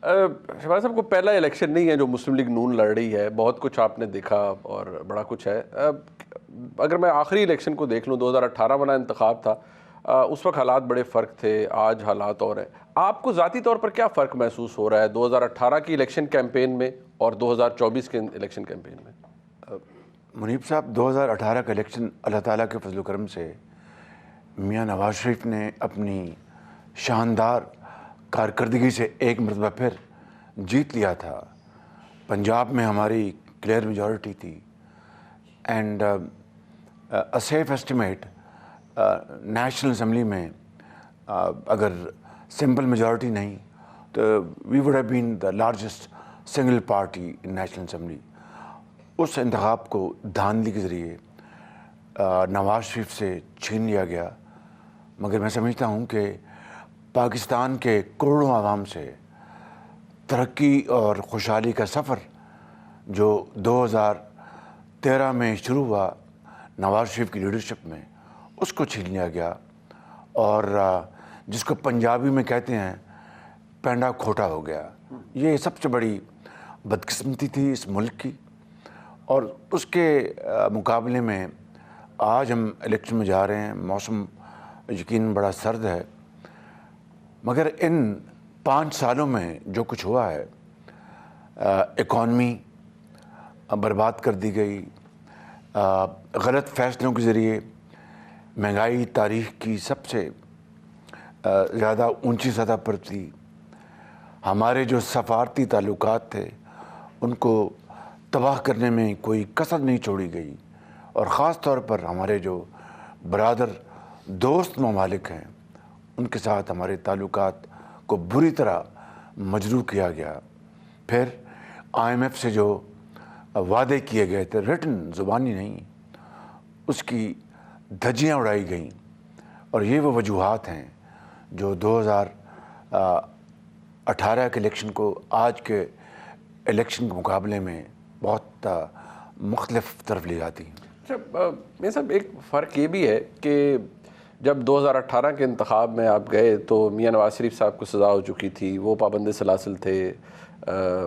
شہباز صاحب کو پہلا الیکشن نہیں ہے جو مسلم لیگ نون لڑ رہی ہے، بہت کچھ آپ نے دیکھا اور بڑا کچھ ہے. اگر میں آخری الیکشن کو دیکھ لوں، 2018 والا انتخاب تھا، اس وقت حالات بڑے فرق تھے، آج حالات اور ہیں. آپ کو ذاتی طور پر کیا فرق محسوس ہو رہا ہے 2018 کی الیکشن کیمپین میں اور 2024 کے الیکشن کیمپین میں؟ منیب صاحب، 2018 کا الیکشن اللہ تعالیٰ کے فضل و کرم سے میاں نواز شریف نے اپنی شاندار کارکردگی سے ایک مرتبہ پھر جیت لیا تھا. پنجاب میں ہماری کلیئر میجورٹی تھی and a safe estimate national assembly میں اگر سمپل میجورٹی نہیں تو we would have been the largest single party in national assembly. اس انتخاب کو دھاندلی کے ذریعے نواز شریف سے چھین لیا گیا. مگر میں سمجھتا ہوں کہ پاکستان کے کروڑوں عوام سے ترقی اور خوشحالی کا سفر جو 2013 میں شروع ہوا نواز شریف کی لیڈرشپ میں، اس کو چھین لیا گیا. اور جس کو پنجابی میں کہتے ہیں پینڈا کھوٹا ہو گیا. یہ سب سے بڑی بدقسمتی تھی اس ملک کی. اور اس کے مقابلے میں آج ہم الیکشن میں جا رہے ہیں. موسم یقیناً بڑا سرد ہے، مگر ان 5 سالوں میں جو کچھ ہوا ہے، اکانومی برباد کر دی گئی، غلط فیصلوں کے ذریعے مہنگائی تاریخ کی سب سے زیادہ اونچی سطح پر تھی. ہمارے جو سفارتی تعلقات تھے ان کو تباہ کرنے میں کوئی کسر نہیں چھوڑی گئی. اور خاص طور پر ہمارے جو برادر دوست ممالک ہیں ان کے ساتھ ہمارے تعلقات کو بری طرح مجروح کیا گیا. پھر IMF سے جو وعدے کیے گئے تھے، ریٹن زبانی نہیں، اس کی دھجیاں اڑائی گئیں. اور یہ وہ وجوہات ہیں جو 2018 کے الیکشن کو آج کے الیکشن کے مقابلے میں بہت مختلف طرف لے جاتی ہیں. اچھا میں صاحب، ایک فرق یہ بھی ہے کہ جب 2018 کے انتخاب میں آپ گئے تو میاں نواز شریف صاحب کو سزا ہو چکی تھی، وہ پابند سلاسل تھے،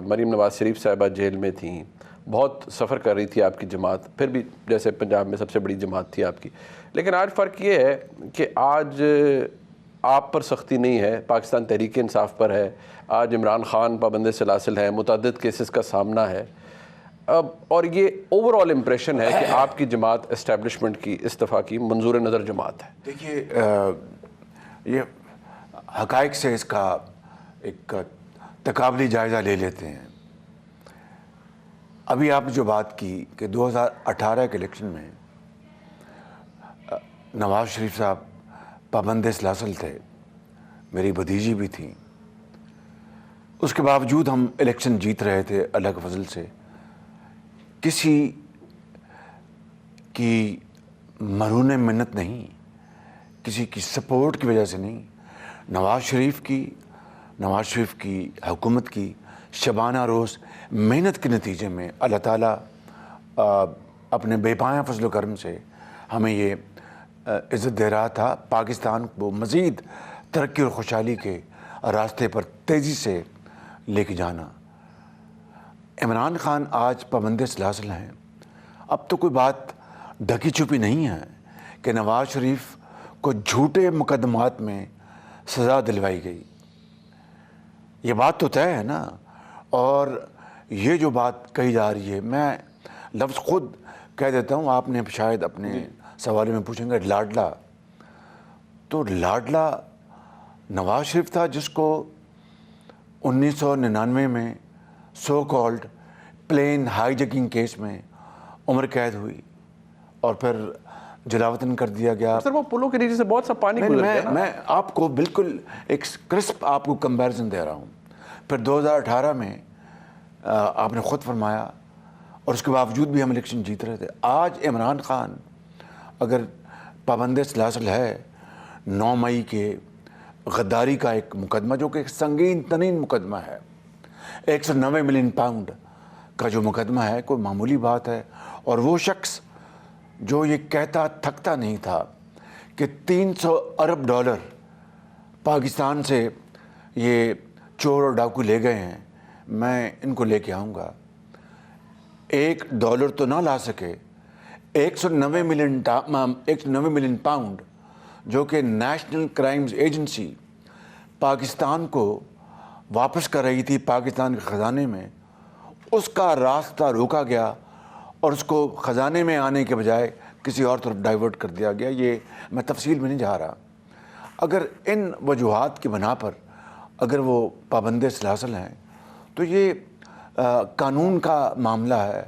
مریم نواز شریف صاحبہ جیل میں تھیں، بہت سفر کر رہی تھی آپ کی جماعت، پھر بھی جیسے پنجاب میں سب سے بڑی جماعت تھی آپ کی. لیکن آج فرق یہ ہے کہ آج آپ پر سختی نہیں ہے، پاکستان تحریک انصاف پر ہے. آج عمران خان پابند سلاسل ہے، متعدد کیسز کا سامنا ہے. اور یہ اوور آل امپریشن ہے کہ آپ کی جماعت اسٹیبلشمنٹ کی، استعفیٰ کی منظور نظر جماعت ہے. دیکھیے، یہ حقائق سے اس کا ایک تقابلی جائزہ لے لیتے ہیں. ابھی آپ نے جو بات کی کہ 2018 کے الیکشن میں نواز شریف صاحب پابند سلاسل تھے، میری بھتیجی بھی تھیں، اس کے باوجود ہم الیکشن جیت رہے تھے اللہ کے فضل سے. کسی کی مرہون منت نہیں، کسی کی سپورٹ کی وجہ سے نہیں، نواز شریف کی حکومت کی شبانہ روز محنت کے نتیجے میں اللہ تعالیٰ اپنے بے پایہ فضل و کرم سے ہمیں یہ عزت دے رہا تھا. پاکستان کو مزید ترقی اور خوشحالی کے راستے پر تیزی سے لے کے جانا. عمران خان آج پابند سلاسل ہیں. اب تو کوئی بات ڈھکی چھپی نہیں ہے کہ نواز شریف کو جھوٹے مقدمات میں سزا دلوائی گئی. یہ بات تو طے ہے نا. اور یہ جو بات کہی جا رہی ہے، میں لفظ خود کہہ دیتا ہوں، آپ نے شاید اپنے سوالے میں پوچھیں گے لاڈلا. تو لاڈلا نواز شریف تھا جس کو 1999 میں so called plane hijacking case میں عمر قید ہوئی اور پھر جلاوطن کر دیا گیا. سر وہ پلوں کے نیچے سے بہت سا پانی گزر گیا. میں آپ کو بالکل ایک کرسپ آپ کو کمپیریزن دے رہا ہوں. پھر 2018 میں آپ نے خود فرمایا اور اس کے باوجود بھی ہم الیکشن جیت رہے تھے. آج عمران خان اگر پابند سلاسل ہے، 9 مئی کے غداری کا ایک مقدمہ جو کہ ایک سنگین ترین مقدمہ ہے، 190 ملین پاؤنڈ کا جو مقدمہ ہے، کوئی معمولی بات ہے. اور وہ شخص جو یہ کہتا تھکتا نہیں تھا کہ $300 ارب پاکستان سے یہ چور اور ڈاکو لے گئے ہیں، میں ان کو لے کے آؤں گا. $1 تو نہ لا سکے، 190 ملین پاؤنڈ جو کہ نیشنل کرائمز ایجنسی پاکستان کو واپس کر رہی تھی پاکستان کے خزانے میں، اس کا راستہ روکا گیا اور اس کو خزانے میں آنے کے بجائے کسی اور طرف ڈائیورٹ کر دیا گیا. یہ میں تفصیل میں نہیں جا رہا. اگر ان وجوہات کی بنا پر اگر وہ پابند سلاسل ہیں تو یہ قانون کا معاملہ ہے،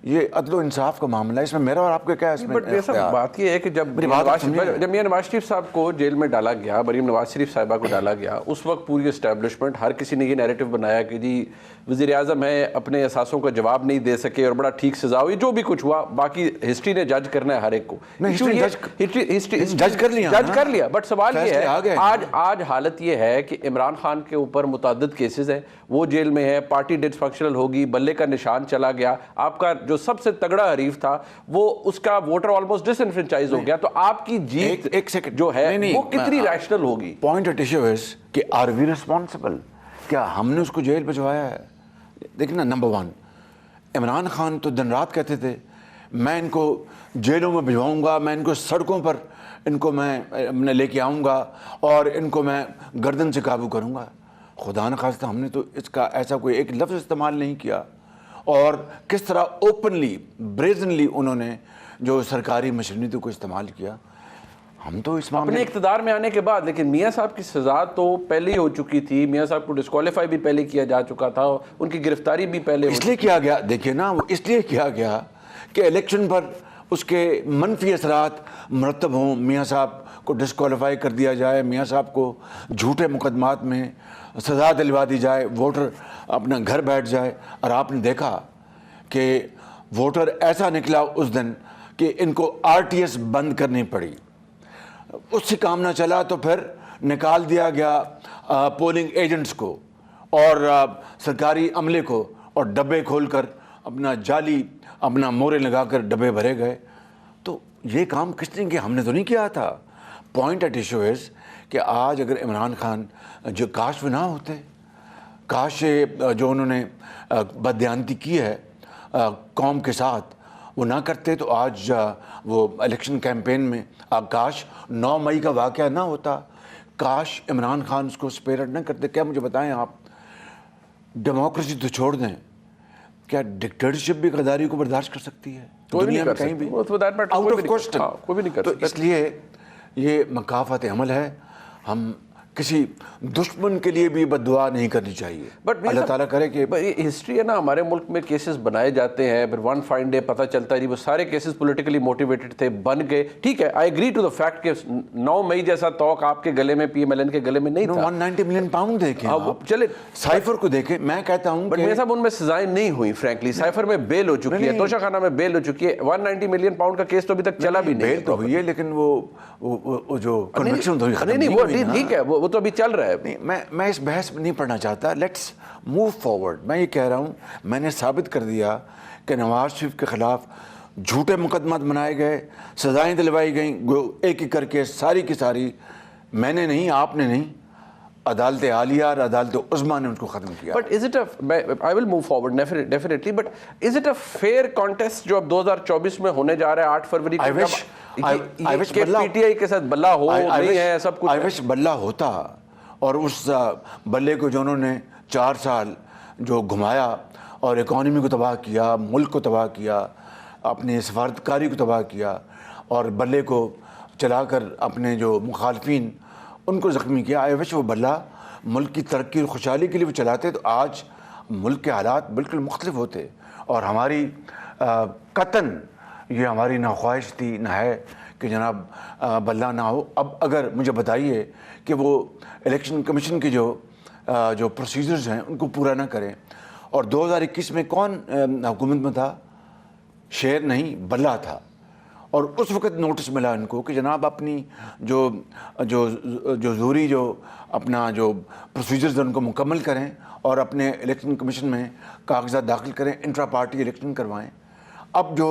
یہ عدل و انصاف کا معاملہ ہے. اس میں میرا اور آپ کا کیا ہے؟ اس میں بات یہ ہے کہ جب میاں نواز شریف صاحب کو جیل میں ڈالا گیا، مریم نواز شریف صاحبہ کو ڈالا گیا، اس وقت پوری اسٹیبلشمنٹ ہر کسی نے یہ نیریٹو بنایا کہ جی وزیر اعظم ہے، اپنے اثاثوں کا جواب نہیں دے سکے اور بڑا ٹھیک سزا ہوئی. جو بھی کچھ ہوا باقی ہسٹری نے جج کرنا ہے ہر ایک کو. جج کر لیا. بٹ سوال یہ ہے آج حالت یہ ہے کہ عمران خان کے اوپر متعدد کیسز ہیں، وہ جیل میں ہے، پارٹی ڈسفنکشنل ہوگی، بلے کا نشان چلا گیا، آپ کا جو سب سے تگڑا حریف تھا وہ اس کا ووٹر آلموسٹ ڈس انفرینچائز ہو گیا. تو آپ کی جیت جو ہے وہ کتنی ریشنل ہوگی؟ پوائنٹ ایٹ ایشو از کہ آر وی ریسپانسبل؟ کیا ہم نے اس کو جیل بھجوایا ہے؟ دیکھیں نا، نمبر 1 عمران خان تو دن رات کہتے تھے میں ان کو جیلوں میں بھجواؤں گا، میں ان کو سڑکوں پر ان کو میں لے کے آؤں گا اور ان کو میں گردن سے قابو کروں گا. خدا نخواستہ ہم نے تو اس کا ایسا کوئی ایک لفظ استعمال نہیں کیا. اور کس طرح اوپنلی بریزنلی انہوں نے جو سرکاری مشینری کو استعمال کیا. ہم تو اس معاملے اپنے اقتدار میں آنے کے بعد، لیکن میاں صاحب کی سزا تو پہلے ہی ہو چکی تھی، میاں صاحب کو ڈسکوالیفائی بھی پہلے کیا جا چکا تھا، ان کی گرفتاری بھی پہلے اس لیے کیا گیا. دیکھیے نا، وہ اس لیے کیا گیا کہ الیکشن پر اس کے منفی اثرات مرتب ہوں، میاں صاحب کو ڈسکوالیفائی کر دیا جائے، میاں صاحب کو جھوٹے مقدمات میں سزا دلوا دی جائے، ووٹر اپنا گھر بیٹھ جائے. اور آپ نے دیکھا کہ ووٹر ایسا نکلا اس دن کہ ان کو RTS بند کرنی پڑی. اس سے کام نہ چلا تو پھر نکال دیا گیا پولنگ ایجنٹس کو اور سرکاری عملے کو، اور ڈبے کھول کر اپنا جعلی اپنا مورے لگا کر ڈبے بھرے گئے. تو یہ کام کس نے کیا؟ ہم نے تو نہیں کیا تھا. پوائنٹ ایٹ ایشو از کہ آج اگر عمران خان جو کاش وہ نہ ہوتے، کاش جو انہوں نے بددیانتی کی ہے قوم کے ساتھ وہ نہ کرتے، تو آج وہ الیکشن کیمپین میں کاش 9 مئی کا واقعہ نہ ہوتا، کاش عمران خان اس کو سپیرڈ نہ کرتے. کیا مجھے بتائیں آپ، ڈیموکریسی تو چھوڑ دیں، کیا ڈکٹیٹرشپ بھی غداری کو برداشت کر سکتی ہے؟ دنیا میں کہیں بھی آؤٹ آف کوسچن. تو اس لیے یہ مکافات عمل ہے. ہم کسی دشمن کے لیے بھی بد دعا نہیں کرنی چاہیے. بٹ اللہ تعالیٰ کرے کہ ہسٹری ہے نا، ہمارے ملک میں کیسز بنائے جاتے ہیں، پھر ون فائن ڈے پتہ چلتا ہے وہ سارے کیسز پولیٹیکلی موٹیویٹڈ تھے، بن گئے. ٹھیک ہے، I agree to the fact کہ 9 مئی جیسا توق آپ کے گلے میں PMLN کے گلے میں نہیں تھا. 190 ملین پاؤنڈ دیکھیں، چلے سائفر کو دیکھیں. میں کہتا ہوں بٹ میرے صاحب ان میں سزائیں نہیں ہوئی فرینکلی. سائفر میں بیل ہو چکی ہے، توشہ خانہ میں بیل ہو چکی ہے. 190 ملین پاؤنڈ کا کیس تو ابھی تک چلا بھی نہیں. بیل تو ہوئی ہے لیکن وہ جو کنوکشن نہیں، ٹھیک ہے، وہ تو ابھی چل رہا ہے. میں اس بحث میں نہیں پڑھنا چاہتا. Let's move forward. میں یہ کہہ رہا ہوں، میں نے ثابت کر دیا کہ نواز شریف کے خلاف جھوٹے مقدمات بنائے گئے، سزائیں دلوائی گئیں، ایک ایک کر کے ساری کی ساری میں نے نہیں، آپ نے نہیں، عدالت عالیہ اور عدالت عظمیٰ نے ان کو ختم کیا. But is it I will move forward definitely, but is it a fair contest جو اب 2024 میں ہونے جا رہا ہے 8 فروری کو؟ PTI کے ساتھ بلہ ہو نہیں ہے سب کچھ. آئی وش بلہ ہوتا، اور اس بلے کو جو انہوں نے 4 سال جو گھمایا اور اکانومی کو تباہ کیا، ملک کو تباہ کیا، اپنی سفارتکاری کو تباہ کیا، اور بلے کو چلا کر اپنے جو مخالفین ان کو زخمی کیا. آئی وش وہ بلہ ملک کی ترقی اور خوشحالی کے لیے وہ چلاتے تو آج ملک کے حالات بالکل مختلف ہوتے. اور ہماری قطعاً یہ ہماری نہ خواہش تھی نہ ہے کہ جناب بلہ نہ ہو. اب اگر مجھے بتائیے کہ وہ الیکشن کمیشن کے جو پروسیجرز ہیں ان کو پورا نہ کریں، اور 2021 میں کون حکومت میں تھا؟ شیر نہیں، بلہ تھا. اور اس وقت نوٹس ملا ان کو کہ جناب اپنی جو ضروری جو اپنا جو پروسیجرز ہیں ان کو مکمل کریں اور اپنے الیکشن کمیشن میں کاغذات داخل کریں، انٹرا پارٹی الیکشن کروائیں. اب جو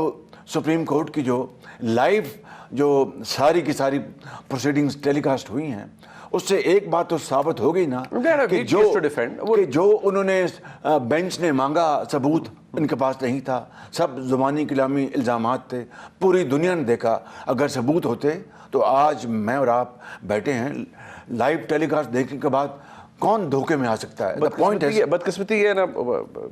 سپریم کورٹ کی جو لائیو جو ساری کی ساری پروسیڈنگز ٹیلی کاسٹ ہوئی ہیں اس سے ایک بات تو ثابت ہو گئی نا They had a کہ weak case to defend. کہ جو انہوں نے بینچ نے مانگا ثبوت ان کے پاس نہیں تھا، سب زبانی کلامی الزامات تھے، پوری دنیا نے دیکھا، اگر ثبوت ہوتے تو آج میں اور آپ بیٹھے ہیں لائیو ٹیلی کاسٹ دیکھنے کے بعد کون دھوکے میں آ سکتا ہے؟ بدقسمتی یہ ہے نا